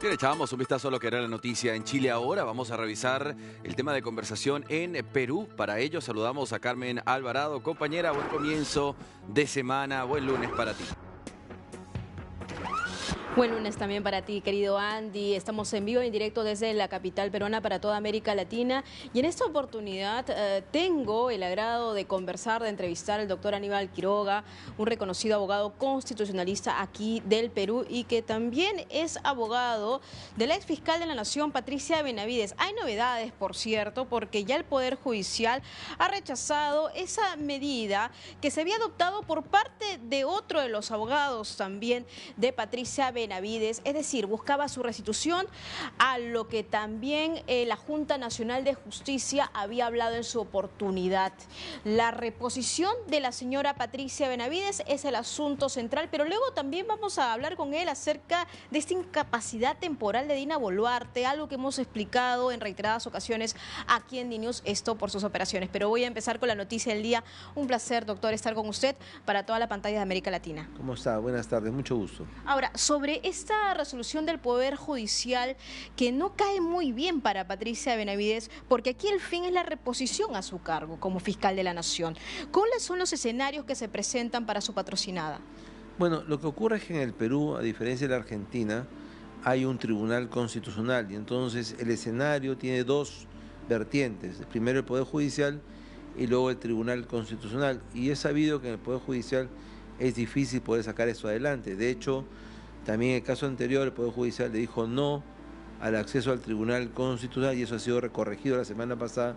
Bien, echábamos un vistazo a lo que era la noticia en Chile ahora. Vamos a revisar el tema de conversación en Perú. Para ello saludamos a Carmen Alvarado. Compañera, buen comienzo de semana, buen lunes para ti. Buen lunes también para ti, querido Andy. Estamos en vivo y en directo desde la capital peruana para toda América Latina. Y en esta oportunidad tengo el agrado de conversar, de entrevistar al doctor Aníbal Quiroga, un reconocido abogado constitucionalista aquí del Perú y que también es abogado de la exfiscal de la Nación, Patricia Benavides. Hay novedades, por cierto, porque ya el Poder Judicial ha rechazado esa medida que se había adoptado por parte de otro de los abogados también de Patricia Benavides, es decir, buscaba su restitución a lo que también la Junta Nacional de Justicia había hablado en su oportunidad. La reposición de la señora Patricia Benavides es el asunto central, pero luego también vamos a hablar con él acerca de esta incapacidad temporal de Dina Boluarte, algo que hemos explicado en reiteradas ocasiones aquí en DNews, esto por sus operaciones. Pero voy a empezar con la noticia del día. Un placer, doctor, estar con usted para toda la pantalla de América Latina. ¿Cómo está? Buenas tardes, mucho gusto. Ahora, sobre esta resolución del Poder Judicial que no cae muy bien para Patricia Benavides, porque aquí el fin es la reposición a su cargo como fiscal de la Nación. ¿Cuáles son los escenarios que se presentan para su patrocinada? Bueno, lo que ocurre es que en el Perú, a diferencia de la Argentina, hay un tribunal constitucional y entonces el escenario tiene dos vertientes. Primero el Poder Judicial y luego el Tribunal Constitucional. Y es sabido que en el Poder Judicial es difícil poder sacar eso adelante. De hecho, también en el caso anterior el Poder Judicial le dijo no al acceso al Tribunal Constitucional y eso ha sido recorregido la semana pasada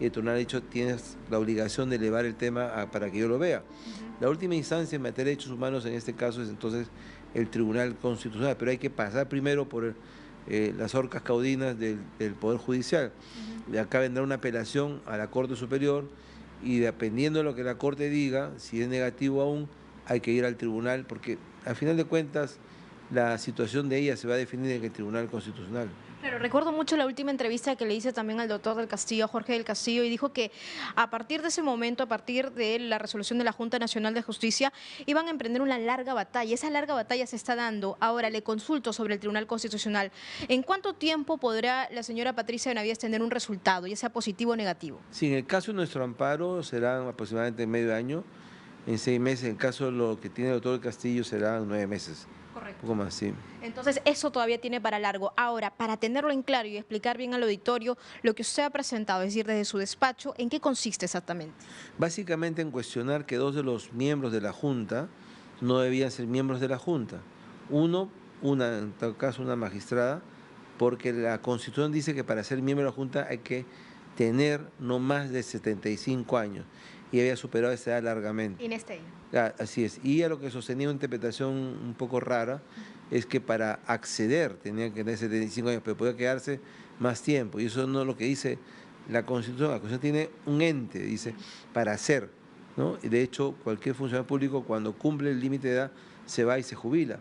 y el tribunal ha dicho tienes la obligación de elevar el tema para que yo lo vea. La última instancia en materia de derechos humanos en este caso es entonces el Tribunal Constitucional, pero hay que pasar primero por las horcas caudinas del Poder Judicial. De acá vendrá una apelación a la Corte Superior y dependiendo de lo que la Corte diga, si es negativo aún, hay que ir al tribunal porque al final de cuentas la situación de ella se va a definir en el Tribunal Constitucional. Claro, recuerdo mucho la última entrevista que le hice también al doctor del Castillo, Jorge del Castillo, y dijo que a partir de ese momento, a partir de la resolución de la Junta Nacional de Justicia, iban a emprender una larga batalla. Esa larga batalla se está dando. Ahora le consulto sobre el Tribunal Constitucional. ¿En cuánto tiempo podrá la señora Patricia Benavides tener un resultado, ya sea positivo o negativo? Sí, en el caso de nuestro amparo serán aproximadamente medio año, en 6 meses. En el caso de lo que tiene el doctor del Castillo serán 9 meses. Correcto. Un poco más, sí. Entonces, eso todavía tiene para largo. Ahora, para tenerlo en claro y explicar bien al auditorio lo que usted ha presentado, es decir, desde su despacho, ¿en qué consiste exactamente? Básicamente en cuestionar que 2 de los miembros de la Junta no debían ser miembros de la Junta. En tal caso una magistrada, porque la Constitución dice que para ser miembro de la Junta hay que tener no más de 75 años y había superado esa edad largamente. En este año. Así es. Y a lo que sostenía una interpretación un poco rara es que para acceder tenía que tener 75 años, pero podía quedarse más tiempo. Y eso no es lo que dice la Constitución. La Constitución tiene un ente, dice, para hacer, ¿no? Y de hecho, cualquier funcionario público cuando cumple el límite de edad se va y se jubila.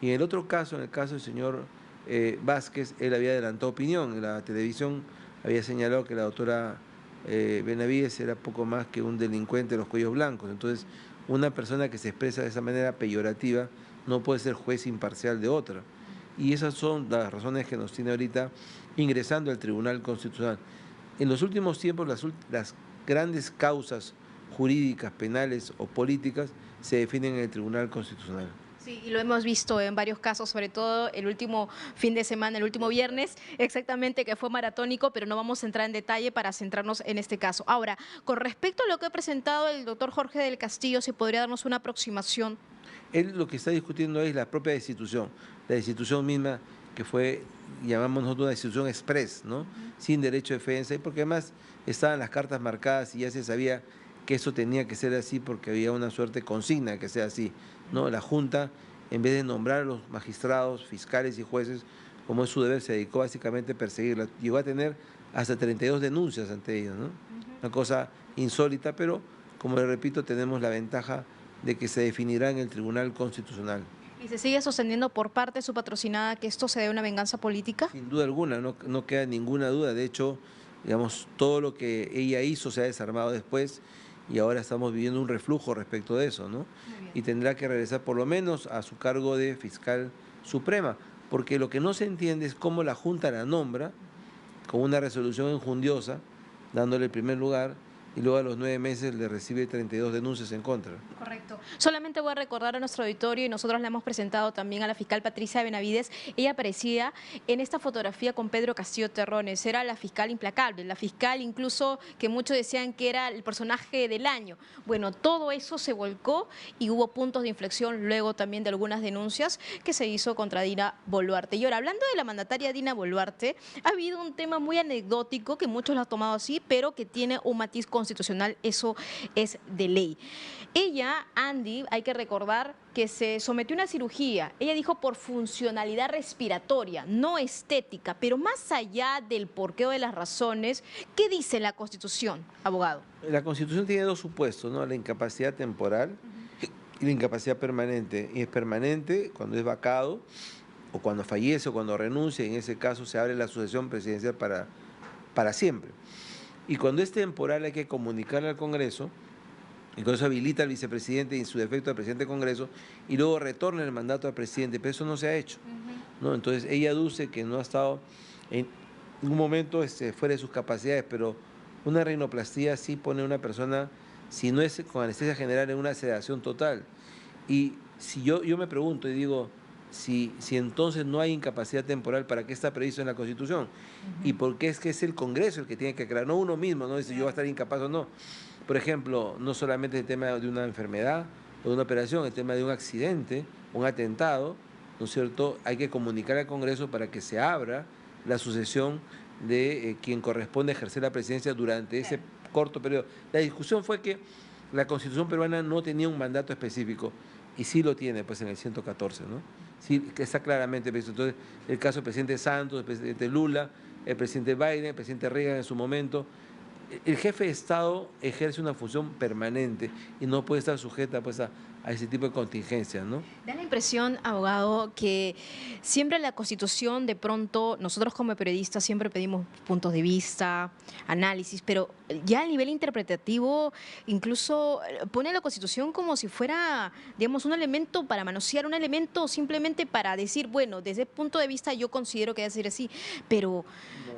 Y en el otro caso, en el caso del señor Vázquez, él había adelantado opinión. En la televisión había señalado que la doctora Benavides era poco más que un delincuente de los cuellos blancos. Entonces, una persona que se expresa de esa manera peyorativa no puede ser juez imparcial de otra. Y esas son las razones que nos tiene ahorita ingresando al Tribunal Constitucional. En los últimos tiempos, las grandes causas jurídicas, penales o políticas se definen en el Tribunal Constitucional. Sí, y lo hemos visto en varios casos, sobre todo el último fin de semana, el último viernes, exactamente, que fue maratónico, pero no vamos a entrar en detalle para centrarnos en este caso. Ahora, con respecto a lo que ha presentado el doctor Jorge del Castillo, ¿se podría darnos una aproximación? Él lo que está discutiendo es la propia destitución, la destitución misma que fue, llamamos nosotros una destitución express, ¿no? Sin derecho de defensa, y porque además estaban las cartas marcadas y ya se sabía que eso tenía que ser así porque había una suerte consigna que sea así, ¿no? La Junta, en vez de nombrar a los magistrados, fiscales y jueces, como es su deber, se dedicó básicamente a perseguirla. Llegó a tener hasta 32 denuncias ante ellos, ¿no? Una cosa insólita, pero como le repito, tenemos la ventaja de que se definirá en el Tribunal Constitucional. ¿Y se sigue sosteniendo por parte de su patrocinada que esto se debe a una venganza política? Sin duda alguna, no queda ninguna duda. De hecho, digamos, todo lo que ella hizo se ha desarmado después y ahora estamos viviendo un reflujo respecto de eso, ¿no? Y tendrá que regresar por lo menos a su cargo de fiscal suprema. porque lo que no se entiende es cómo la Junta la nombra con una resolución enjundiosa, dándole el primer lugar, y luego a los 9 meses le recibe 32 denuncias en contra. Correcto. Solamente voy a recordar a nuestro auditorio, y nosotros le hemos presentado también a la fiscal Patricia Benavides. Ella aparecía en esta fotografía con Pedro Castillo Terrones. Era la fiscal implacable, la fiscal incluso que muchos decían que era el personaje del año. Bueno, todo eso se volcó y hubo puntos de inflexión luego también de algunas denuncias que se hizo contra Dina Boluarte. Y ahora, hablando de la mandataria Dina Boluarte, ha habido un tema muy anecdótico que muchos lo han tomado así, pero que tiene un matiz constitucional, eso es de ley. Ella, Andy, hay que recordar que se sometió a una cirugía. Ella dijo por funcionalidad respiratoria, no estética, pero más allá del porqué o de las razones, ¿qué dice la Constitución, abogado? La Constitución tiene dos supuestos, ¿no? La incapacidad temporal y la incapacidad permanente. Y es permanente cuando es vacado, o cuando fallece, o cuando renuncia, y en ese caso se abre la sucesión presidencial para siempre. Y cuando es temporal hay que comunicarle al Congreso, y con eso habilita al vicepresidente y en su defecto al presidente del Congreso, y luego retorna el mandato al presidente, pero eso no se ha hecho, ¿no? Entonces ella aduce que no ha estado en un momento fuera de sus capacidades, pero una rinoplastía sí pone a una persona, si no es con anestesia general, en una sedación total. Y si yo me pregunto y digo, si entonces no hay incapacidad temporal, ¿para qué está previsto en la Constitución? ¿Y por qué es que es el Congreso el que tiene que crear? No uno mismo, no dice yo voy a estar incapaz o no. Por ejemplo, no solamente el tema de una enfermedad o de una operación, el tema de un accidente, un atentado, ¿no es cierto? Hay que comunicar al Congreso para que se abra la sucesión de quien corresponde ejercer la presidencia durante ese corto periodo. La discusión fue que la Constitución peruana no tenía un mandato específico, y sí lo tiene, pues en el 114, ¿no? Sí, que está claramente previsto. Entonces, el caso del presidente Santos, el presidente Lula, el presidente Biden, el presidente Reagan en su momento. El jefe de Estado ejerce una función permanente y no puede estar sujeta, pues, a ese tipo de contingencias, ¿no? Da la impresión, abogado, que siempre en la Constitución, de pronto, nosotros como periodistas siempre pedimos puntos de vista, análisis, pero ya a nivel interpretativo, incluso pone la Constitución como si fuera, digamos, un elemento para manosear, un elemento simplemente para decir, bueno, desde ese punto de vista yo considero que debe ser así, pero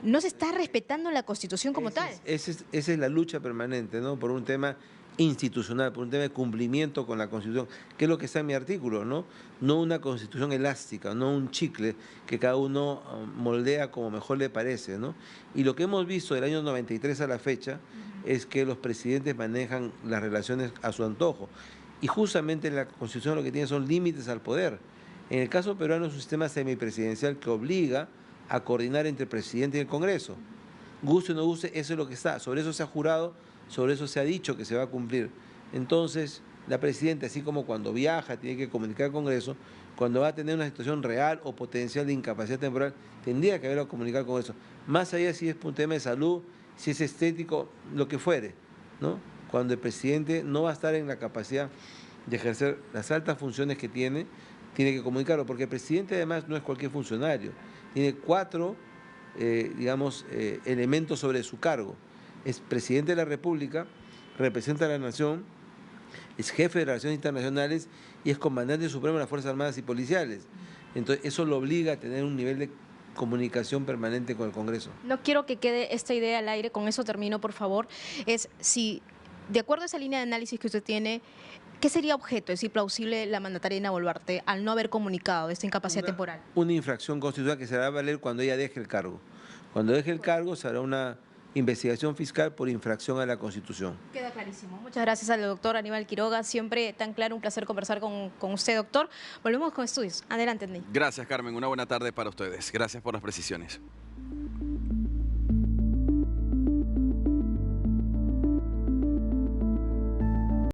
no se está respetando la Constitución como tal. Esa es la lucha permanente, ¿no? Por un tema institucional, por un tema de cumplimiento con la Constitución, que es lo que está en mi artículo, ¿no? No una Constitución elástica, no un chicle que cada uno moldea como mejor le parece, ¿no? Y lo que hemos visto del año 93 a la fecha es que los presidentes manejan las relaciones a su antojo. Y justamente la Constitución lo que tiene son límites al poder. En el caso peruano es un sistema semipresidencial que obliga a coordinar entre el presidente y el Congreso. Guste o no guste, eso es lo que está. Sobre eso se ha jurado, sobre eso se ha dicho que se va a cumplir. Entonces, la presidenta, así como cuando viaja, tiene que comunicar al Congreso, cuando va a tener una situación real o potencial de incapacidad temporal, tendría que haberlo comunicado al Congreso. Más allá si es un tema de salud, si es estético, lo que fuere, ¿no? Cuando el presidente no va a estar en la capacidad de ejercer las altas funciones que tiene que comunicarlo, porque el presidente además no es cualquier funcionario, tiene 4 elementos sobre su cargo. Es presidente de la República, representa a la nación, es jefe de relaciones internacionales y es comandante supremo de las Fuerzas Armadas y Policiales. Entonces, eso lo obliga a tener un nivel de comunicación permanente con el Congreso. No quiero que quede esta idea al aire, con eso termino, por favor. Es si, de acuerdo a esa línea de análisis que usted tiene, ¿qué sería objeto, es decir, plausible la mandataria Dina Boluarte al no haber comunicado de esta incapacidad temporal? Una infracción constitucional que se hará valer cuando ella deje el cargo. Cuando deje el cargo se hará una investigación fiscal por infracción a la Constitución. Queda clarísimo. Muchas gracias al doctor Aníbal Quiroga. Siempre tan claro, un placer conversar con usted, doctor. Volvemos con estudios. Adelante, Andy. Gracias, Carmen. Una buena tarde para ustedes. Gracias por las precisiones.